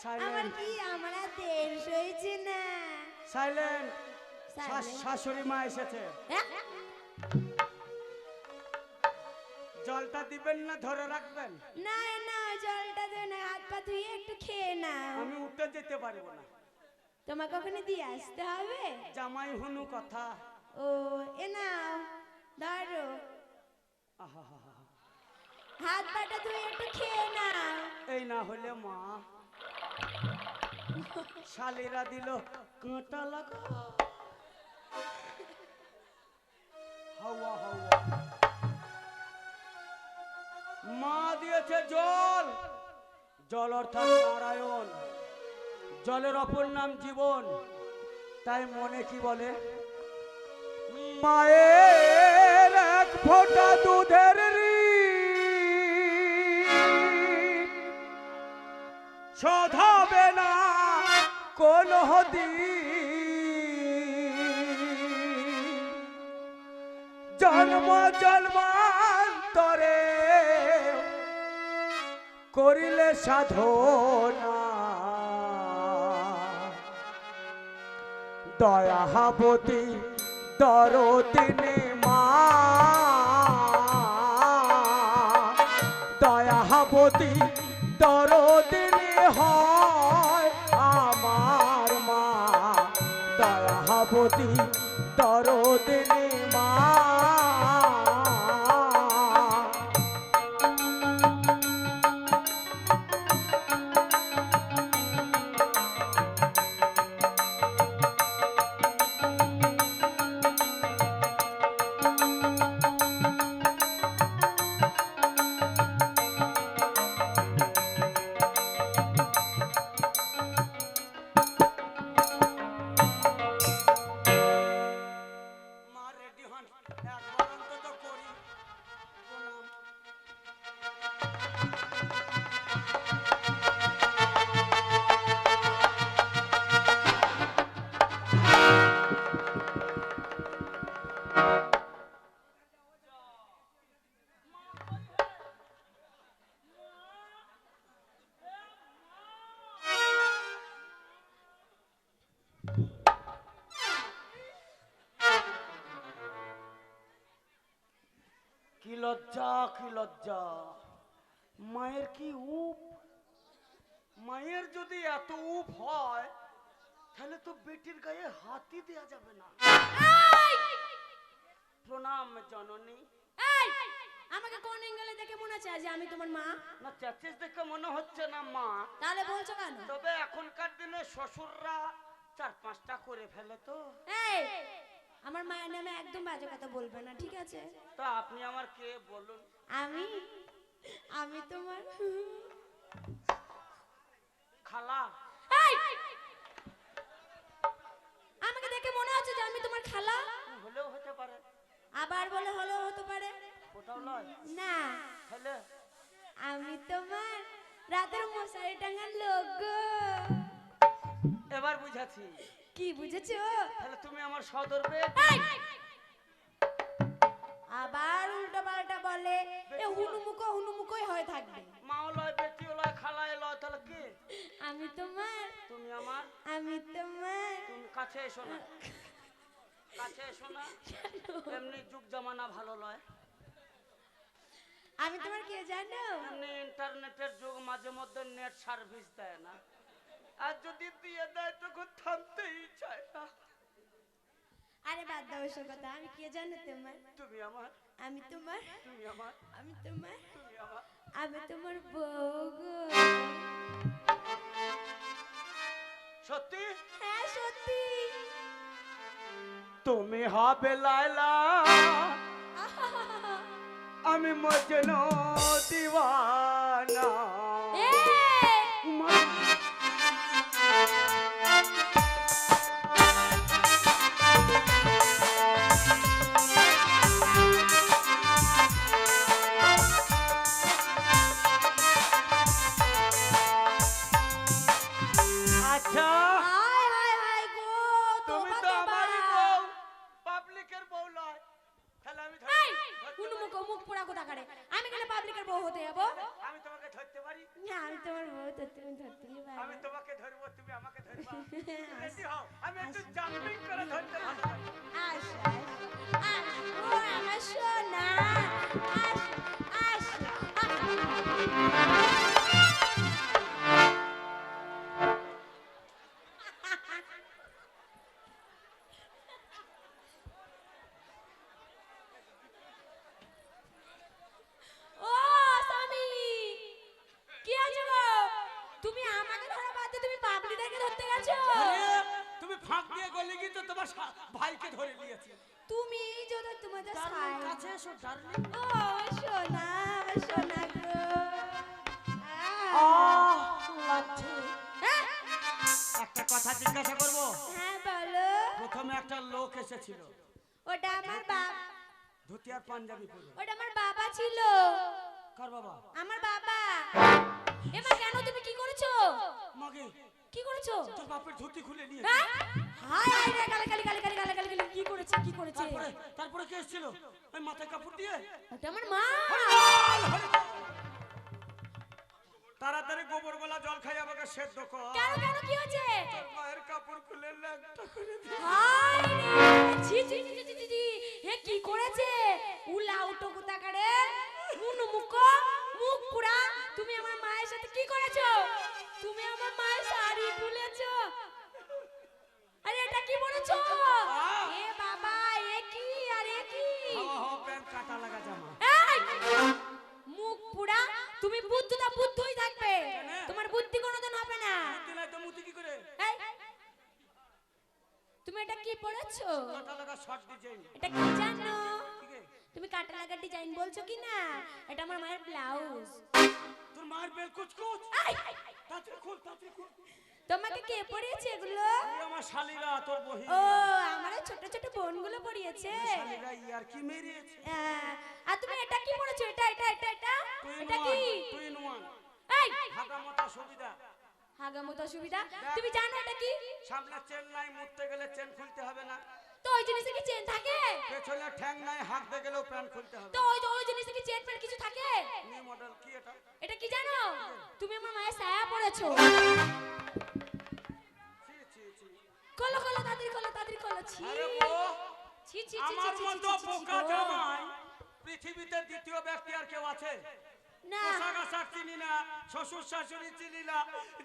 আমার কি আমার আর দেশ হয়েছে না। সাইলেন্ট। শাশুড়ি মা এসেছে। জলটা দিবেন না ধরে রাখবেন? না না জলটা দে না, হাত পা ধুয়ে একটু খেয়ে না। আমি উঠে যেতে পারবো না। তোমাকে ওখানে দিয়ে আসতে হবে। জামাই হুনু কথা। ও এ নাও ধরো, হাত পাটা ধুয়ে একটু খেয়ে না। এই না হলে মা শালিরা দিল কাঁটা লাগা। হাওয়া হাওয়া মা দিয়েছে জল। জল অর্থাৎ নারায়ণ, জলের অপর নাম জীবন। তাই মনে কি বলে, মায়ের এক ফোঁটা দুধের শোধ হবে না কোনো দিন। জন্ম জন্মান্তরে করিলে সাধনা, দয়াবতী দরদিনী মা, দয়াবতী দরদিনী হয় আমার মা, দয়াবতী দরদিনী মা। কি লজ্জা, কি লজ্জা! মায়ের কি উপ! মায়ের যদি এত উপ হয় তাহলে তো বেটির গায়ে হাতই দেয়া যাবে না। প্রণাম জননী। আমাকে কোন অ্যাঙ্গেলে দেখে মনে হচ্ছে যে আমি তোমার মা? না, চেচিস দেখে মনে হচ্ছে না মা। তাহলে বলছো কেন? তবে এখনকার দিনে শ্বশুররা 4-5টা করে ফেলে তো। এই আমার মায়ের নামে একদম বাজে কথা বলবে না, ঠিক আছে? তা আপনি আমার কে বলুন? আমি আমি তোমার খালা। আমাকে দেখে মনে হচ্ছে যে আমি তোমার খালা। হলেও হতে পারে, আবার বলে হলেও হতে পারে। কোথাও নয় না, হলে আমি তোমার রাতের মশারি টাঙার লোক গো। এবার বুঝাচ্ছি। কি বুঝেছো? তাহলে তুমি আমার সদর্বে। আবার উল্টো পাল্টা বলে, এ হুনুমুখই হয়ে থাকবে। মাও লয়, বেটিও লয়, খালায় লয়, তাহলে কে? আমি তোমার, তুমি আমার। আমি তোমার। তুমি কাছে এসো না, কাছে এসো না। এমনি যুগ জামানা ভালো লয়। আমি তোমার কে জানো? এমনি ইন্টারনেটের যুগ, মাঝে মধ্যে নেট সার্ভিস দেয় না, আর যদি দিয়ে দেয় তখন থামতেই চায় না। আরে বাদ দাও এসব কথা। আমি কে জানো তোমার? তুমি আমার। আমি তোমার, তুমি আমার। আমি তোমার, তুমি আমার। আমি তোমার বউ গো। সত্যি? হ্যাঁ সত্যি। তুমি হবে লায়লা, আমি মজনু দিওয়ানা। আচ্ছা, হায় হায় হায় গো, তুমি তোমার তো তো আমারই বাবা। বউ, পাবলিকের বউ নয়। তাহলে আমি এই হুনুমুখো মুখ পোড়া কোথা করে আমি কেন পাবলিকের বউ হতে যাব আমি তোমাকে ধরতে পারি? না আমি তোমার বউ তো তুমি ধরতেই আমি পারবে তোমাকে ধরবো, তুমি আমাকে ধরবা। রেডি হও, আমি একটু জাম্পিং করে ধরতে ভালোবাসি। আস আস ও আমার সোনা আস আস ও স্বামী কি আছে গো তুমি আমাকে ধরা বাদ দিয়ে তুমি পাবলিককে ধরতে গেছো আরে, তুমি ফাঁক দিয়ে গলি কি তো তোমার ভাইকে ধরে নিয়েছে। তুমি যদি তোমাদের সাই কাছে এসো ডার্লিং। ও সোনা আমার সোনা গো লাঠি। হ্যাঁ একটা কথা জিজ্ঞাসা করব। হ্যাঁ বলো প্রথমে একটা লোক এসেছিল, ওটা আমার বাবা ধুতি আর পাঞ্জাবি পরে। ওটা আমার বাবা ছিল কার বাবা? আমার বাবা এমা কেন তুমি কি করেছো মাগে, কি করেছো তোর বাপের ধুতি খুলে নিয়ে। হ্যাঁ হাই হাই রে গালে কি করেছে কি করেছে তারপরে কে এসেছিল ওই মাথায় কাপড় দিয়ে? ওটা আমার মা তাড়াতাড়ি গোবর গলা জল খাই আমাকে সেদ্ধ কর। কেন কেন কি হয়েছে তোর মায়ের কাপড় খুলে ল্যাংটা করে দে। হাই রে ছি ছি ছি ছি ছি হে কি করেছে উলা উটো কোথাকারে মুখ মুখ পুরা তুমি আমার মায়ের সাথে কি করেছো তুমি আমার মায়ের শাড়ি খুলেছো আরে এটা কি বলেছো এ বাবা এ কি আরে কি হাওয়া হাওয়া প্যান্ট কাটা লাগা জামা। এই মুখ পুরা তুমি বুদ্ধই থাকবে তোমার বুদ্ধি কোনোদিন হবে না দিলাই তো মুতি কি করে? এই তুমি এটা কি পড়েছো কাটা লাগা শর্ট ডিজাইন। এটা কি জানো ঠিক আছে, তুমি কাটা লাগা ডিজাইন বলছো কি না এটা আমার মায়ের ব্লাউজ তোর মায়ের বেল কুচকুচ। তাড়াতাড়ি খুল, তাড়াতাড়ি খুল। তোমাকে কে পরিয়েছে এগুলো এই আমার শালীরা, তোর বহি ও আমার ছোট ছোট বোনগুলো পরিয়েছে শালীরা ইয়ার কি মেরিয়েছে। আর তুমি এটা কি পড়েছো এটা এটা কি তুই নোয়ান এই হাগা মতো সুবিধা। হাগামতো সুবিধা তুমি জানো এটা কি সামনে চেন নাই, মুততে গেলে চেন খুলতে হবে না। তো ওই জিনিসে কি চেন থাকে পেছনে ঠ্যাং নাই, হাঁকতে গেলেও প্যান্ট খুলতে হবে। তো ওই জিনিসে কি চেন পেন কিছু থাকে নিউ মডেল কি এটা? এটা কি জানো তুমি আমার মায়ের ছায়া পড়েছো ছি ছি ছি। কলো তাড়াতাড়ি কলো ছি আরে ও ছি ছি ছি আমার মতো বোকা জামাই পৃথিবীতে দ্বিতীয় ব্যক্তি আর কেউ আছে? না পোশাক আশাক চিনি না, শ্বশুর শাশুড়ি চিনি না,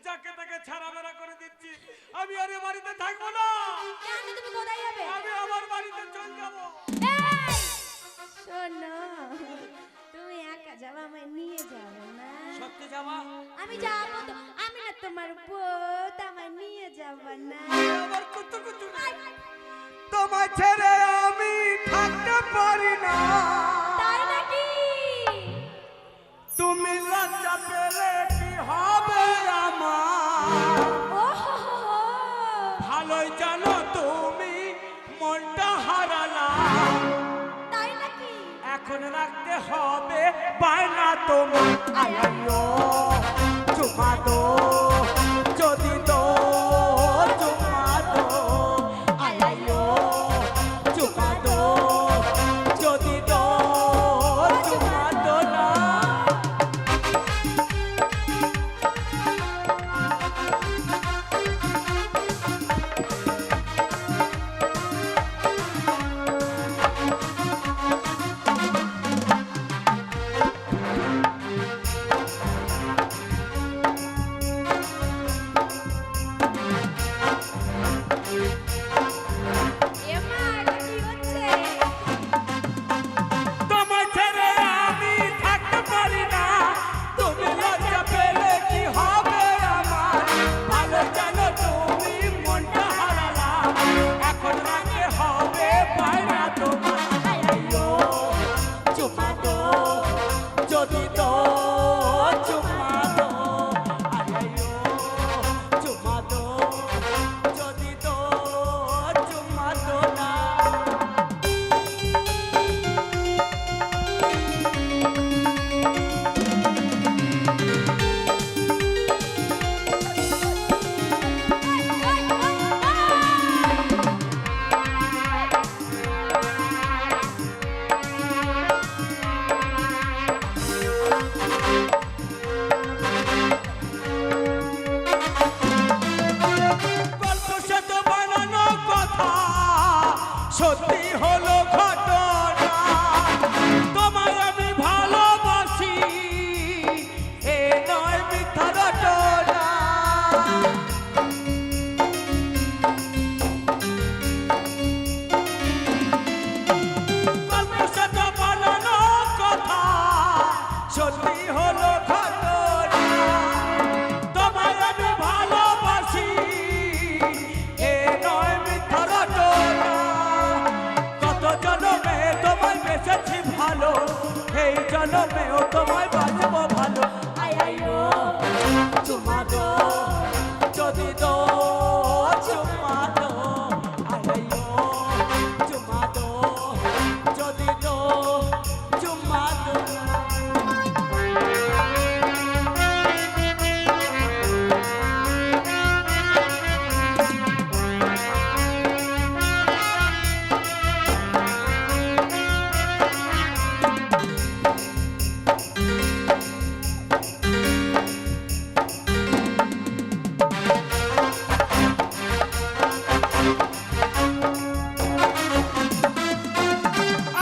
যাকে তাকে ছাড়া বেড়া করে দিচ্ছি। আমি আর এ বাড়িতে থাকবো না, কেন তুমি কোথায় যাবে আমি আমার বাড়িতে চলে যাবো। এই শোনো তুমি একা যাবে আমায় নিয়ে যাবে না সত্যি জামা? আমি যাবো তো আমি না তোমার বউ তো আমায় নিয়ে যাবে না আমার কুতু কুতু তোমায় ছেড়ে আমি থাকতে পারি না। তাই নাকি তুমি লজ্জা পেলে কি হবে আমার? ও হো হো ভালোই জানো তুমি মনটা হারালা। তাই নাকি এখন রাখতে হবে বায়না তোমার। আয়াইও চুমা দো যদি দো চুমা দো। আয়াইও চুমা দো যদি দো চুমা দো না। সত্যি হলো ঘটনা তোমায় আমি ভালোবাসি এ নয় মিথ্যা রটনা গল্পের সাথে বানানো কথা সত্যি হলো ঘটনা তোমায় আমি ভালোবাসি এ নয় মিথ্যা রটনা কত জন্মে তোমায় বেসেছি ভালো এই জন্মেও তোমায় বাঁচবো ভালো আয় আয় ও চুমা দো যদি দো চুমা দো আয় আয় ও চুমা দো যদি দো চুমা দো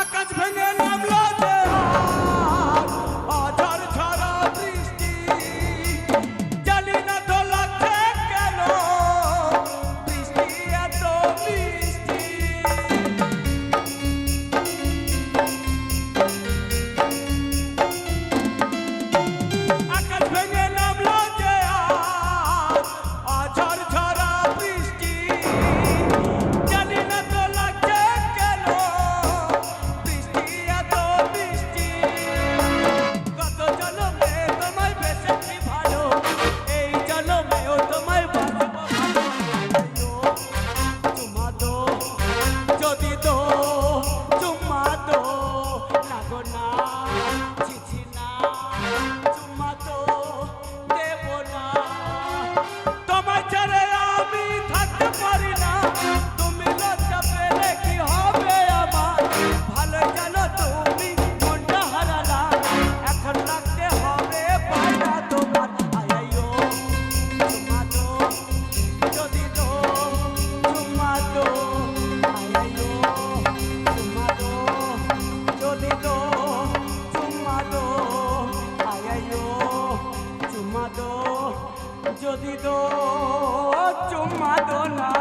আকাশ ভেঙে নামলো যে আধার ঝরা বৃষ্টি জানি না তো লাগছে কেন বৃষ্টি এত মিষ্টি আকাশ ভেঙে নামলো যে আধার ঝরা বৃষ্টি জানি না তো লাগছে কেন বৃষ্টি এত মিষ্টি কত জন্মে তোমায় বেসেছি ভালো এই জন্মেও তোমায় বাঁচবো ভালো চুমা দো যদি দো চুমা দো না গো না ছিছি না চুমা দো দেব না তোমায় ছেড়ে আমি থাকতে পারি না তুমি লজ্জা পেলে কি হবে আমার ভালো জানো তুমি মনটা হারালা এখন রাখতে হবে পায়না তোমার আয় আয় ও চুমা দো যদি দো চুমা দো আয় আয় ও চুমা দো যদি দো চুমা দো আয় আয় ও চুমা দো যদি দো চুমা দো না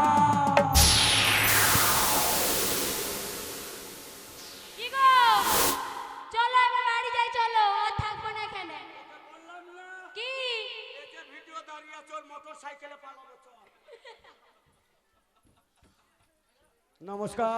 কি গো চলো এবার বাড়ি যাই চলো আর থাকবো না এখানে কি ভিডিও দাঁড়িয়ে চল মোটর সাইকেলে পালাবো চল নমস্কার।